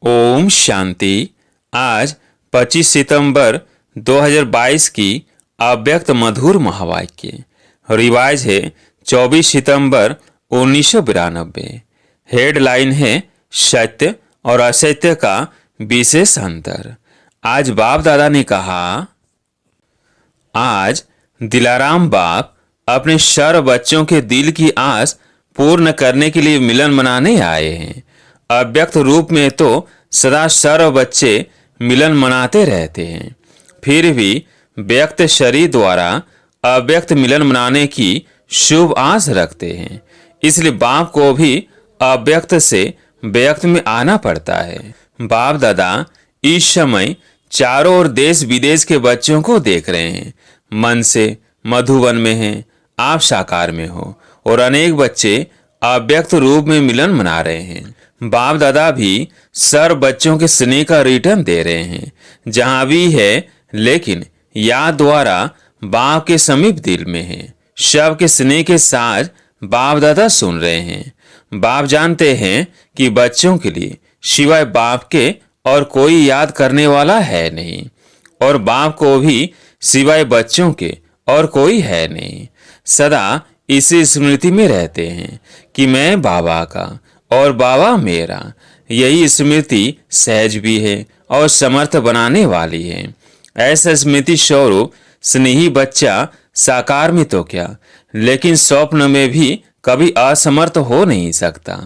ओम शांति। आज 25 सितंबर 2022 की अव्यक्त मधुर महावाक्य रिवाज है 24 सितंबर 1992। हेडलाइन है सत्य और असत्य का विशेष अंतर। आज बाप दादा ने कहा, आज दिलाराम बाप अपने सर्व बच्चों के दिल की आस पूर्ण करने के लिए मिलन मनाने आए हैं। अव्यक्त रूप में तो सदा सर्व बच्चे मिलन मनाते रहते हैं, फिर भी व्यक्त शरीर द्वारा अव्यक्त मिलन मनाने की शुभ आस रखते हैं। इसलिए बाप को भी अव्यक्त से व्यक्त में आना पड़ता है। बाप दादा इस समय चारों ओर देश विदेश के बच्चों को देख रहे हैं। मन से मधुबन में हैं, आप साकार में हो और अनेक बच्चे अव्यक्त रूप में मिलन मना रहे हैं। बाप दादा भी सर्व बच्चों के स्नेह का रिटर्न दे रहे हैं जहां भी है, लेकिन याद द्वारा बाप के समीप दिल में है। शव के स्नेह के साथ बाप दादा सुन रहे हैं। बाप जानते हैं कि बच्चों के लिए सिवाय बाप के और कोई याद करने वाला है नहीं, और बाप को भी सिवाय बच्चों के और कोई है नहीं। सदा इसी स्मृति में रहते हैं कि मैं बाबा का और बाबा मेरा। यही स्मृति सहज भी है और समर्थ बनाने वाली है। ऐसा स्मृति स्वरूप स्नेही बच्चा साकार में तो क्या, लेकिन स्वप्न में भी कभी असमर्थ हो नहीं सकता।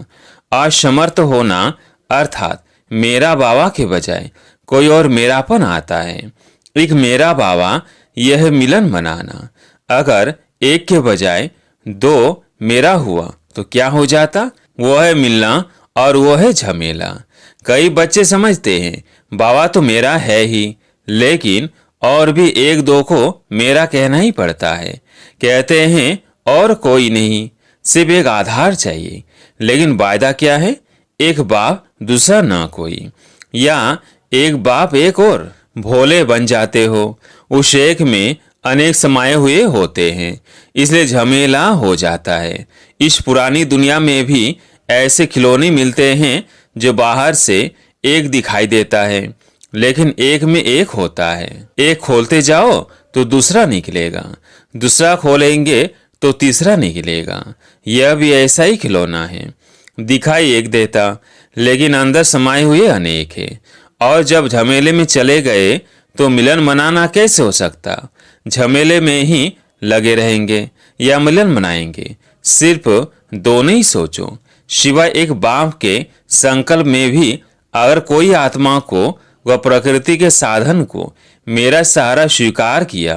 असमर्थ होना अर्थात मेरा बाबा के बजाय कोई और मेरापन आता है। एक मेरा बाबा यह मिलन मनाना। अगर एक के बजाय दो मेरा हुआ तो क्या हो जाता? वो है मिलना और वो है झमेला। कई बच्चे समझते हैं बाबा तो मेरा है ही, लेकिन और भी एक दो को मेरा कहना ही पड़ता है। कहते हैं और कोई नहीं, सिर्फ एक आधार चाहिए। लेकिन वायदा क्या है? एक बाप दूसरा ना कोई, या एक बाप एक और। भोले बन जाते हो, उस एक में अनेक समाये हुए होते हैं, इसलिए झमेला हो जाता है। इस पुरानी दुनिया में भी ऐसे खिलौने मिलते हैं जो बाहर से एक दिखाई देता है, लेकिन एक में एक होता है। एक खोलते जाओ तो दूसरा निकलेगा, दूसरा खोलेंगे तो तीसरा निकलेगा। यह भी ऐसा ही खिलौना है, दिखाई एक देता लेकिन अंदर समाये हुए अनेक है। और जब झमेले में चले गए तो मिलन मनाना कैसे हो सकता? झमेले में ही लगे रहेंगे या मिलन मनाएंगे? सिर्फ दोनों ही सोचो। सिवाय एक बाप के संकल्प में भी अगर कोई आत्मा को व प्रकृति के साधन को मेरा सहारा स्वीकार किया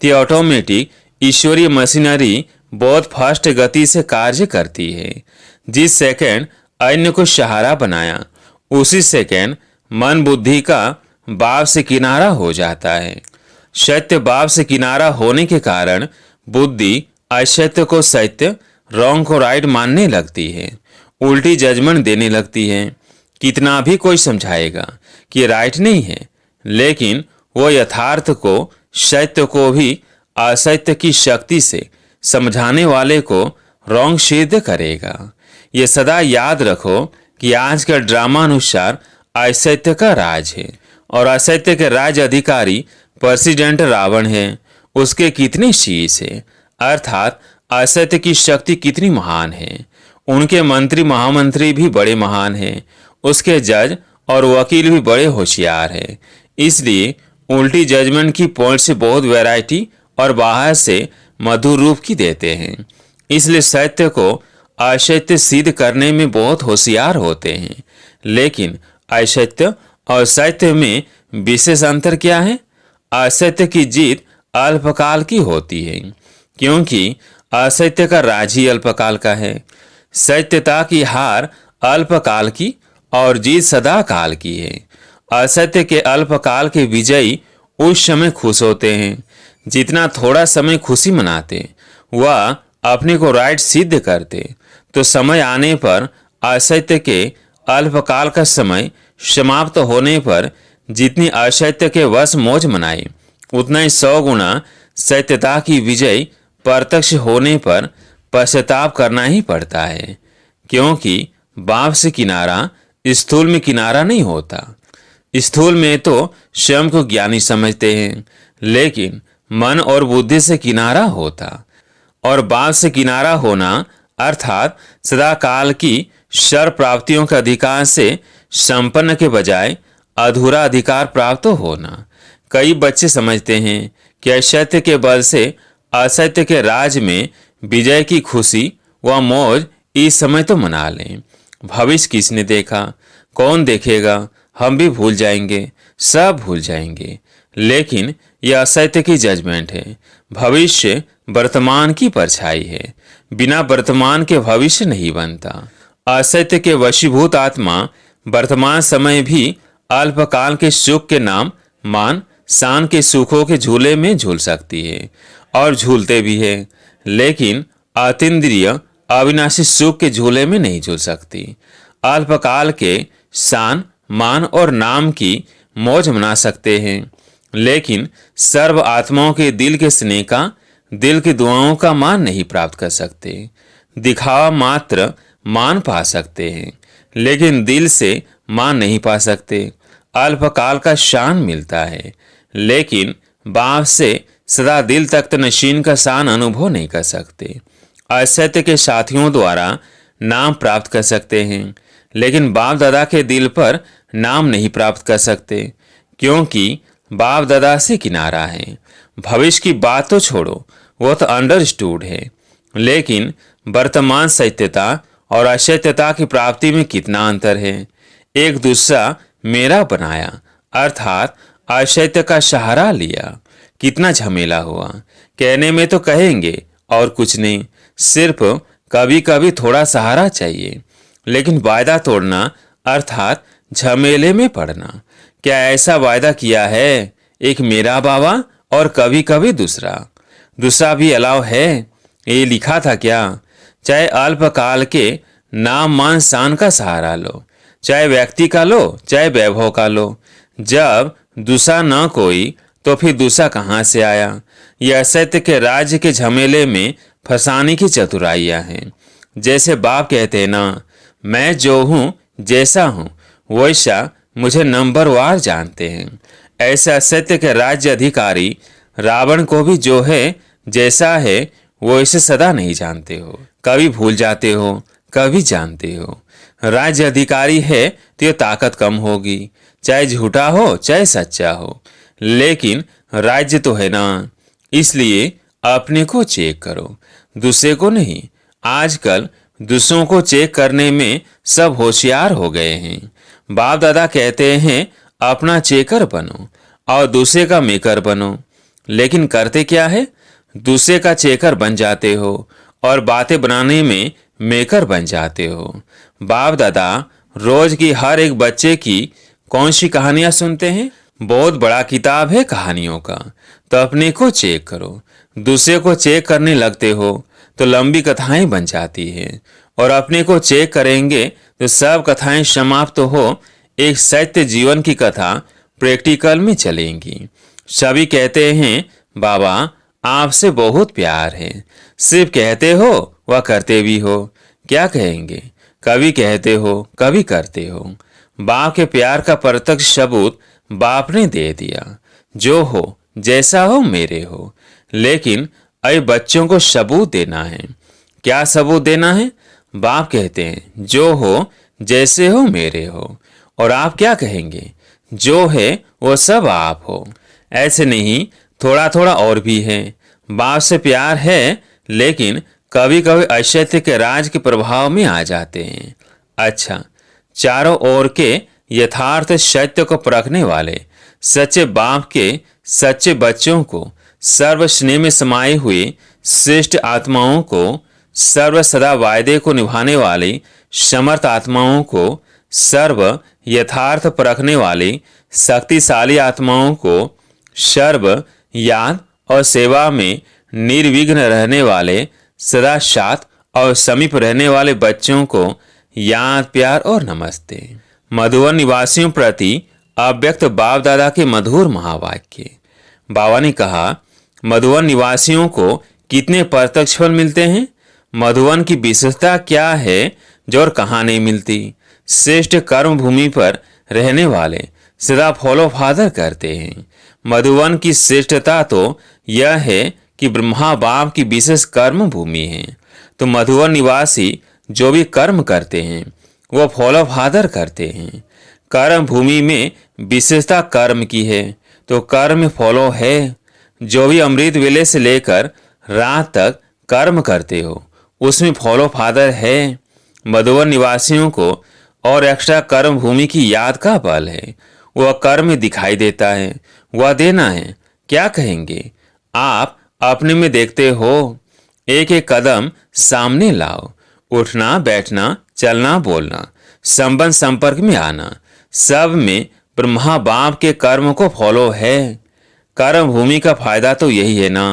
तो ऑटोमेटिक ईश्वरीय मशीनरी बहुत फास्ट गति से कार्य करती है। जिस सेकंड अन्य को सहारा बनाया, उसी सेकंड मन बुद्धि का बाप से किनारा हो जाता है। सत्य बाप से किनारा होने के कारण बुद्धि असत्य को सत्य, रॉन्ग को राइट मानने लगती है, उल्टी जजमेंट देने लगती है। कितना भी कोई समझाएगा कि राइट नहीं है, लेकिन वो यथार्थ को, सत्य को भी असत्य की शक्ति से समझाने वाले को रॉन्ग सिद्ध करेगा। ये सदा याद रखो कि आज का ड्रामा अनुसार असत्य का राज है और असत्य के राज अधिकारी प्रेसिडेंट रावण है। उसके कितने शीश है, अर्थात असत्य की शक्ति कितनी महान है। उनके मंत्री महामंत्री भी बड़े महान हैं, उसके जज और वकील भी बड़े होशियार हैं। इसलिए उल्टी जजमेंट की पॉइंट से बहुत वैरायटी और बाहर से मधुर रूप की देते हैं। इसलिए सत्य को असत्य सिद्ध करने में बहुत होशियार होते हैं। लेकिन असत्य और सत्य में विशेष अंतर क्या है? असत्य की जीत अल्पकाल की होती है, क्योंकि असत्य का राज ही अल्पकाल का है। सत्यता की हार अल्पकाल की और जीत सदा काल की है। असत्य के अल्पकाल के विजयी उस समय खुश होते हैं। जितना थोड़ा समय खुशी मनाते वह अपने को राइट सिद्ध करते, तो समय आने पर असत्य के अल्पकाल का समय समाप्त होने पर जितनी असत्य के वश मौज मनाए, उतना ही 100 गुना सत्यता की विजय प्रत्यक्ष होने पर पश्चाताप करना ही पड़ता है। क्योंकि बाप से किनारा स्थूल में किनारा नहीं होता। स्थूल में तो स्वयं को ज्ञानी समझते हैं, लेकिन मन और बुद्धि से किनारा होता। और बाप से किनारा होना अर्थात सदा काल की सर्व प्राप्तियों के अधिकार से संपन्न के बजाय अधूरा अधिकार प्राप्त होना। कई बच्चे समझते हैं कि असत्य के बल से असत्य के राज में विजय की खुशी व मौज इस समय तो मना लें। भविष्य किसने देखा, कौन देखेगा, हम भी भूल जाएंगे, सब भूल जाएंगे। लेकिन यह असत्य की जजमेंट है। भविष्य वर्तमान की परछाई है। बिना वर्तमान के भविष्य नहीं बनता। असत्य के वशीभूत आत्मा वर्तमान समय भी अल्पकाल के सुख के नाम मान शान के सुखों के झूले में झूल सकती है, और झूलते भी है, लेकिन अतीन्द्रिय अविनाशी सुख के झूले में नहीं झूल सकती। अल्पकाल के शान मान और नाम की मौज मना सकते हैं, लेकिन सर्व आत्माओं के दिल के स्नेह का, दिल की दुआओं का मान नहीं प्राप्त कर सकते। दिखावा मात्र मान पा सकते हैं, लेकिन दिल से मान नहीं पा सकते। अल्पकाल का शान मिलता है, लेकिन बाप से सदा दिल तख्त नशीन का शान अनुभव नहीं कर सकते। असत्य के साथियों द्वारा नाम प्राप्त कर सकते हैं, लेकिन बाप दादा के दिल पर नाम नहीं प्राप्त कर सकते, क्योंकि बाप दादा से किनारा है। भविष्य की बात तो छोड़ो, वो तो अंडरस्टूड है, लेकिन वर्तमान सत्यता और असत्यता की प्राप्ति में कितना अंतर है। एक दूसरा मेरा बनाया अर्थात असत्य का सहारा लिया, कितना झमेला हुआ। कहने में तो कहेंगे और कुछ नहीं, सिर्फ कभी कभी थोड़ा सहारा चाहिए, लेकिन वायदा तोड़ना अर्थात झमेले में पड़ना। क्या ऐसा वायदा किया है, एक मेरा बाबा और कभी कभी दूसरा भी अलाव है? ये लिखा था क्या? चाहे अल्पकाल के नाम मान शान का सहारा लो, चाहे व्यक्ति का लो, चाहे वैभव का लो। जब दूसरा न कोई तो फिर दूसरा कहाँ से आया? यह असत्य के राज्य के झमेले में फंसाने की चतुराइयाँ हैं। जैसे बाप कहते हैं ना, मैं जो हूँ जैसा हूँ वैसा मुझे नंबरवार जानते हैं। ऐसे असत्य के राज्य अधिकारी रावण को भी जो है जैसा है वो इसे सदा नहीं जानते हो, कभी भूल जाते हो, कभी जानते हो। राज्य अधिकारी है तो ये ताकत कम होगी, चाहे झूठा हो चाहे सच्चा हो, लेकिन राज्य तो है ना। इसलिए अपने को चेक करो, दूसरे को नहीं। आजकल दूसरों को चेक करने में सब होशियार हो गए हैं। बाप दादा कहते हैं अपना चेकर बनो और दूसरे का मेकर बनो, लेकिन करते क्या है? दूसरे का चेकर बन जाते हो और बातें बनाने में मेकर बन जाते हो। बाप दादा रोज की हर एक बच्चे की कौन सी कहानियां सुनते हैं? बहुत बड़ा किताब है कहानियों का। तो अपने को चेक करो, दूसरे को चेक करने लगते हो तो लंबी कथाएं बन जाती हैं, और अपने को चेक करेंगे तो सब कथाएं समाप्त हो एक सत्य जीवन की कथा प्रैक्टिकल में चलेंगी। सभी कहते हैं बाबा आपसे बहुत प्यार है, सिर्फ कहते हो व करते भी हो। क्या कहेंगे? कभी कहते हो कभी करते हो। बाप के प्यार का प्रत्यक्ष सबूत बाप ने दे दिया, जो हो जैसा हो मेरे हो। लेकिन अरे बच्चों को सबूत देना है। क्या सबूत देना है? बाप कहते हैं जो हो जैसे हो मेरे हो। और आप क्या कहेंगे? जो है वो सब आप हो। ऐसे नहीं, थोड़ा थोड़ा और भी है। बाप से प्यार है, लेकिन कभी कभी असत्य के राज के प्रभाव में आ जाते हैं। अच्छा, चारों ओर के यथार्थ सत्य को परखने वाले सच्चे बाप के सच्चे बच्चों को, सर्व स्नेह में समाये हुए श्रेष्ठ आत्माओं को, सर्व सदा वायदे को निभाने वाली समर्थ आत्माओं को, सर्व यथार्थ परखने वाली शक्तिशाली आत्माओं को, सर्व याद और सेवा में निर्विघ्न रहने वाले सदा साथ और समीप रहने वाले बच्चों को याद, प्यार और नमस्ते। मधुवन निवासियों प्रति अव्यक्त बाप दादा के मधुर महावाक्य। बाबा ने कहा, मधुवन निवासियों को कितने प्रत्यक्ष फल मिलते हैं? मधुवन की विशेषता क्या है जो और कहाँ नहीं मिलती? श्रेष्ठ कर्म भूमि पर रहने वाले सदा फॉलो फादर करते हैं। मधुवन की श्रेष्ठता तो यह है कि ब्रह्मा बाप की विशेष कर्म भूमि है। तो मधुवन निवासी जो भी कर्म करते हैं वो फॉलो फादर करते हैं। कर्म भूमि में विशेषता कर्म की है, तो कर्म फॉलो है। जो भी अमृत वेले से लेकर रात तक कर्म करते हो उसमें फॉलो फादर है। मधुवन निवासियों को और एक्स्ट्रा कर्म भूमि की याद का बल है। वह कर्म दिखाई देता है, वह देना है। क्या कहेंगे आप अपने में देखते हो। एक एक कदम सामने लाओ। उठना बैठना चलना बोलना संबंध संपर्क में आना सब में ब्रह्मा बाप के कर्म को फॉलो है। कर्म भूमि का फायदा तो यही है ना।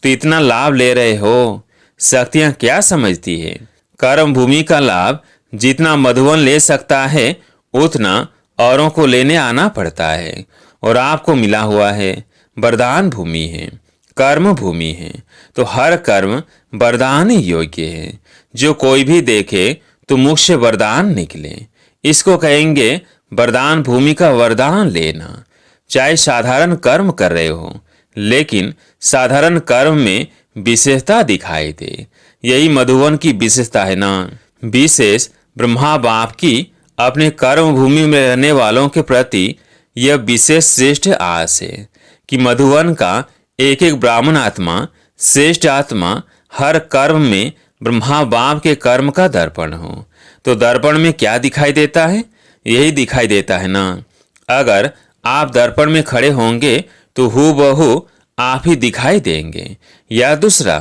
तो इतना लाभ ले रहे हो, शक्तियां क्या समझती है। कर्म भूमि का लाभ जितना मधुवन ले सकता है उतना औरों को लेने आना पड़ता है। और आपको मिला हुआ है वरदान भूमि है, कर्म भूमि है। तो हर कर्म वरदान योग्य है। जो कोई भी देखे तो मुख से वरदान निकले, इसको कहेंगे वरदान भूमि का वरदान लेना। चाहे साधारण कर्म कर रहे हो लेकिन साधारण कर्म में विशेषता दिखाई दे, यही मधुवन की विशेषता है ना। विशेष ब्रह्मा बाप की अपने कर्म भूमि में रहने वालों के प्रति यह विशेष श्रेष्ठ आस है कि मधुवन का एक एक ब्राह्मण आत्मा श्रेष्ठ आत्मा हर कर्म में ब्रह्मा बाप के कर्म का दर्पण हो। तो दर्पण में क्या दिखाई देता है, यही दिखाई देता है ना। अगर आप दर्पण में खड़े होंगे तो हूबहू आप ही दिखाई देंगे। या दूसरा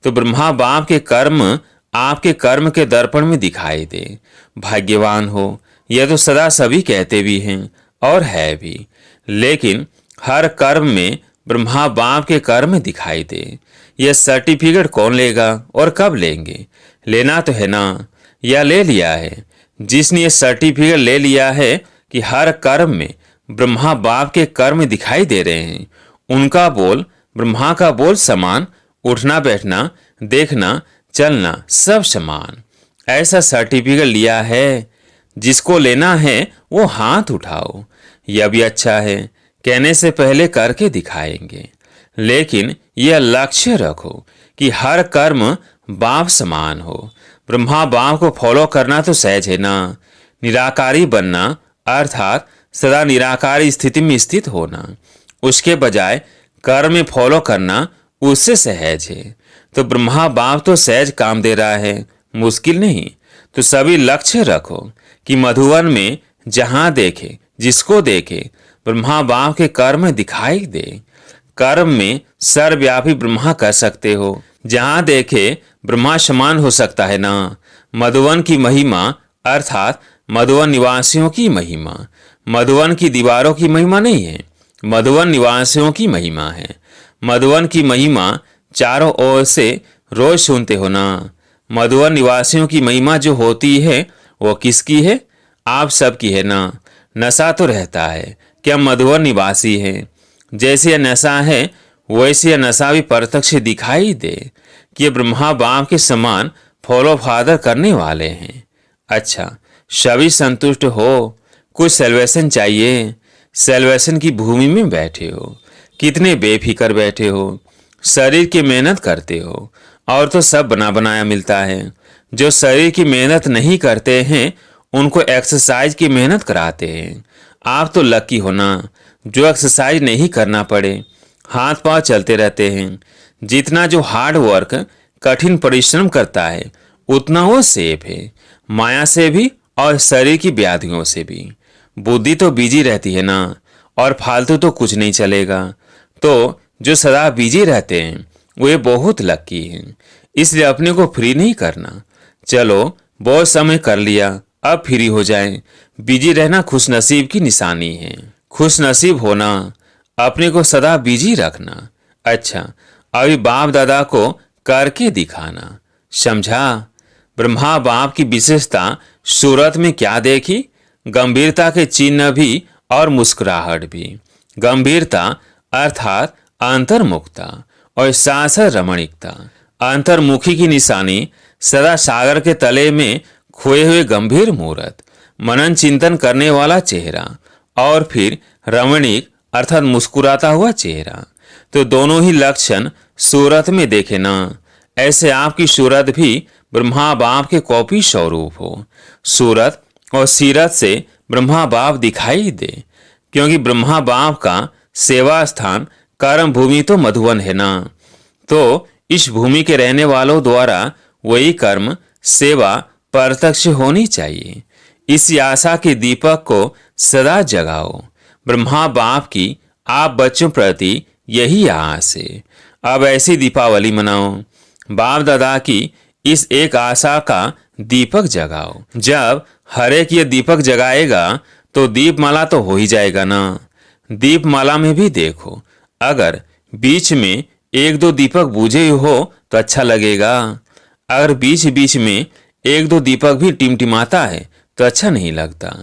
तो ब्रह्मा बाप के कर्म आपके कर्म के दर्पण में दिखाई दे। भाग्यवान हो यह तो सदा सभी कहते भी हैं और है भी, लेकिन हर कर्म में ब्रह्मा बाप के कर्म दिखाई दे। यह सर्टिफिकेट कौन लेगा और कब लेंगे। लेना तो है ना, या ले लिया है। जिसने ये सर्टिफिकेट ले लिया है कि हर कर्म में ब्रह्मा बाप के कर्म दिखाई दे रहे हैं, उनका बोल ब्रह्मा का बोल समान, उठना बैठना देखना चलना सब समान। ऐसा सर्टिफिकेट लिया है। जिसको लेना है वो हाथ उठाओ। यह भी अच्छा है, कहने से पहले करके दिखाएंगे। लेकिन यह लक्ष्य रखो कि हर कर्म बाप समान हो। ब्रह्मा बाप को फॉलो करना तो सहज है ना। निराकारी बनना अर्थात सदा निराकारी स्थिति में स्थित होना, उसके बजाय कर्म में फॉलो करना उससे सहज है। तो ब्रह्मा बाप तो सहज काम दे रहा है, मुश्किल नहीं। तो सभी लक्ष्य रखो कि मधुवन में जहां देखे जिसको देखे ब्रह्मा बाप के कर्म दिखाई दे। कर्म में सर्वव्यापी ब्रह्मा कर सकते हो। जहां देखे ब्रह्मा समान हो सकता है ना। मधुवन की महिमा अर्थात मधुवन निवासियों की महिमा, मधुवन की दीवारों की महिमा नहीं है, मधुवन निवासियों की महिमा है। मधुवन की महिमा चारों ओर से रोज सुनते हो ना। मधुवन निवासियों की महिमा जो होती है वो किसकी है, आप सबकी है ना। नशा तो रहता है कि हम मधुवन निवासी हैं। जैसे यह नशा है वैसे यह नशा भी प्रत्यक्ष दिखाई दे कि ये ब्रह्मा बाप के समान फॉलो फादर करने वाले हैं। अच्छा, सभी संतुष्ट हो, कुछ सेल्वेशन चाहिए। सेल्वेशन की भूमि में बैठे हो, कितने बेफिक्र बैठे हो, शरीर की मेहनत करते हो और तो सब बना बनाया मिलता है। जो शरीर की मेहनत नहीं करते हैं उनको एक्सरसाइज की मेहनत कराते हैं। आप तो लकी हो ना जो एक्सरसाइज नहीं करना पड़े, हाथ पांव चलते रहते हैं। जितना जो हार्ड वर्क कठिन परिश्रम करता है उतना वो सेफ है, माया से भी और शरीर की व्याधियों से भी। बुद्धि तो बिजी रहती है ना, और फालतू तो कुछ नहीं चलेगा। तो जो सदा बिजी रहते हैं वे बहुत लकी हैं। इसलिए अपने को फ्री नहीं करना। चलो बहुत समय कर लिया, अब फ्री हो जाएं। बिजी रहना खुशनसीब की निशानी है। खुशनसीब होना अपने को सदा बिजी रखना। अच्छा, अभी बाप दादा को करके दिखाना, समझा। ब्रह्मा बाप की विशेषता सूरत में क्या देखी, गंभीरता के चिन्ह भी और मुस्कुराहट भी। गंभीरता अर्थात अंतर्मुखता और सासर रमणीकता। अंतर्मुखी की निशानी सदा सागर के तले में खोए हुए गंभीर मूर्त। मनन चिंतन करने वाला चेहरा और फिर रमणीक अर्थात मुस्कुराता हुआ चेहरा, तो दोनों ही लक्षण सूरत में देखे ना। ऐसे आपकी सूरत भी ब्रह्मा बाप के कॉपी स्वरूप हो। सूरत और सीरत से ब्रह्मा बाप दिखाई दे, क्योंकि ब्रह्मा बाप का सेवा स्थान कर्म भूमि तो मधुवन है ना। तो इस भूमि के रहने वालों द्वारा वही कर्म सेवा प्रत्यक्ष होनी चाहिए। इसी आशा के दीपक को सदा जगाओ। ब्रह्मा बाप की आप बच्चों प्रति यही आस है। अब ऐसी दीपावली मनाओ। बाप दादा की इस एक आशा का दीपक जगाओ। जब हर एक ये दीपक जगाएगा तो दीपमाला तो हो ही जाएगा ना। दीपमाला में भी देखो, अगर बीच में एक दो दीपक बुझे हो तो अच्छा लगेगा। अगर बीच बीच में एक दो दीपक भी टिमटिमाता है तो अच्छा नहीं लगता।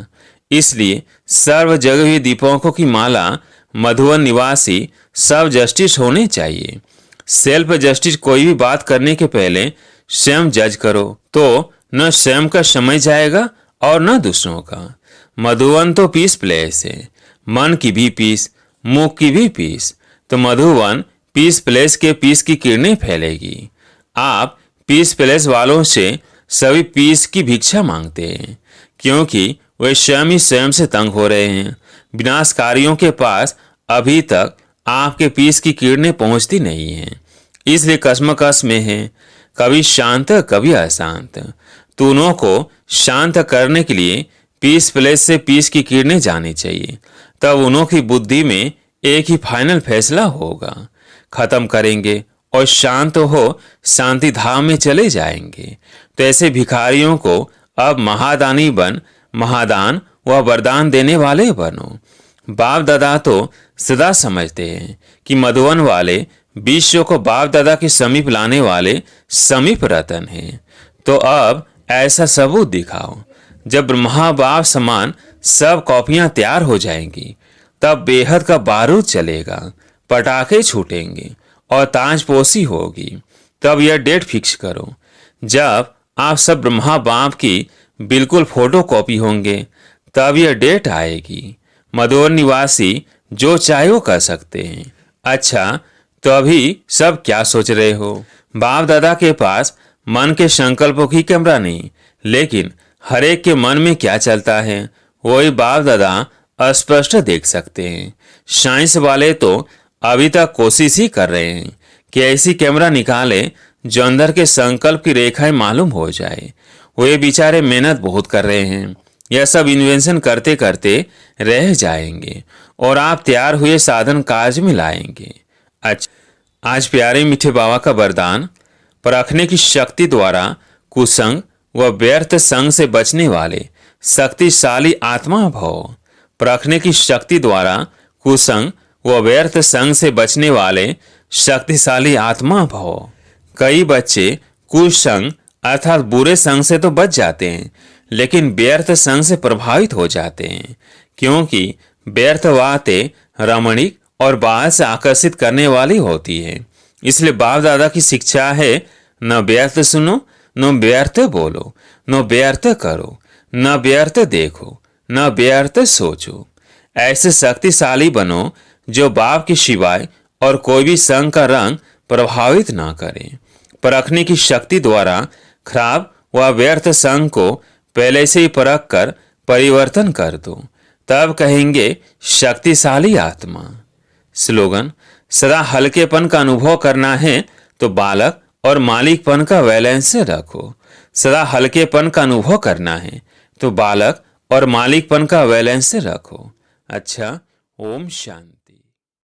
इसलिए सर्व जगह दीपकों की माला मधुवन निवासी सब जस्टिस होने चाहिए। सेल्फ जस्टिस कोई भी बात करने के पहले स्वयं जज करो, तो न स्वयं का समय जाएगा और न दूसरों का। मधुवन तो पीस प्लेस है, मन की भी पीस, मुख की भी पीस। तो मधुवन पीस प्लेस के पीस की किरणें फैलेगी। आप पीस प्लेस वालों से सभी पीस की भिक्षा मांगते हैं, क्योंकि वे स्वयं ही स्वयं से तंग हो रहे हैं। विनाशकारियों के पास अभी तक आपके पीस की किरणें पहुंचती नहीं हैं, इसलिए कश्मकश में है, कभी शांत कभी अशांत। दोनों को शांत करने के लिए पीस प्लेस से पीस की किरणें जानी चाहिए। तब उन्हों की बुद्धि में एक ही फाइनल फैसला होगा, खत्म करेंगे और शांत हो शांति धाम में चले जाएंगे। तो ऐसे भिखारियों को अब महादानी बन महादान व वरदान देने वाले बनो। बाप दादा तो सदा समझते हैं कि मधुवन वाले विश्व को बाप दादा के समीप लाने वाले समीप रतन हैं। तो अब ऐसा सबूत दिखाओ। जब ब्रह्मा बाप समान सब कॉपियां तैयार हो जाएंगी, तब बेहद का बारूद चलेगा, पटाखे छूटेंगे और ताजपोशी होगी। तब यह डेट फिक्स करो जब आप सब ब्रह्मा बाप की बिल्कुल फोटो कॉपी होंगे, तब यह डेट आएगी। मधुवन निवासी जो चाहे वो कर सकते हैं। अच्छा, तो अभी सब क्या सोच रहे हो? बाप दादा के पास मन के संकल्पों की कैमरा नहीं, लेकिन हर एक के मन में क्या चलता है वही बाप दादा स्पष्ट देख सकते हैं। साइंस वाले तो अभी तक कोशिश ही कर रहे हैं कि ऐसी कैमरा निकाले जो अंदर के संकल्प की रेखाएं मालूम हो जाए। वे बेचारे मेहनत बहुत कर रहे हैं। यह सब इन्वेंशन करते करते रह जाएंगे और आप तैयार हुए साधन कार्य में लाएंगे। अच्छा, आज प्यारे मीठे बाबा का वरदान, परखने की शक्ति द्वारा कुसंग व व्यर्थ संग से बचने वाले शक्तिशाली आत्मा भव। परखने की शक्ति द्वारा कुसंग व व्यर्थ संग से बचने वाले शक्तिशाली आत्मा भव। कई बच्चे कुसंग अर्थात बुरे संग से तो बच जाते हैं, लेकिन व्यर्थ संग से प्रभावित हो जाते हैं, क्योंकि व्यर्थ बातें रमणीक और बाहर से आकर्षित करने वाली होती है। इसलिए बाप दादा की शिक्षा है, न व्यर्थ सुनो, न व्यर्थ बोलो, न व्यर्थ करो, न व्यर्थ देखो, न व्यर्थ सोचो। ऐसे शक्तिशाली बनो जो बाप के सिवाय और कोई भी संग का रंग प्रभावित ना करे। परखने की शक्ति द्वारा खराब व व्यर्थ संग को पहले से ही परख कर परिवर्तन कर दो, तब कहेंगे शक्तिशाली आत्मा। स्लोगन, सदा हल्केपन का अनुभव करना है तो बालक और मालिकपन का बैलेंस रखो। सदा हल्केपन का अनुभव करना है तो बालक और मालिकपन का बैलेंस रखो। अच्छा, ओम शांति।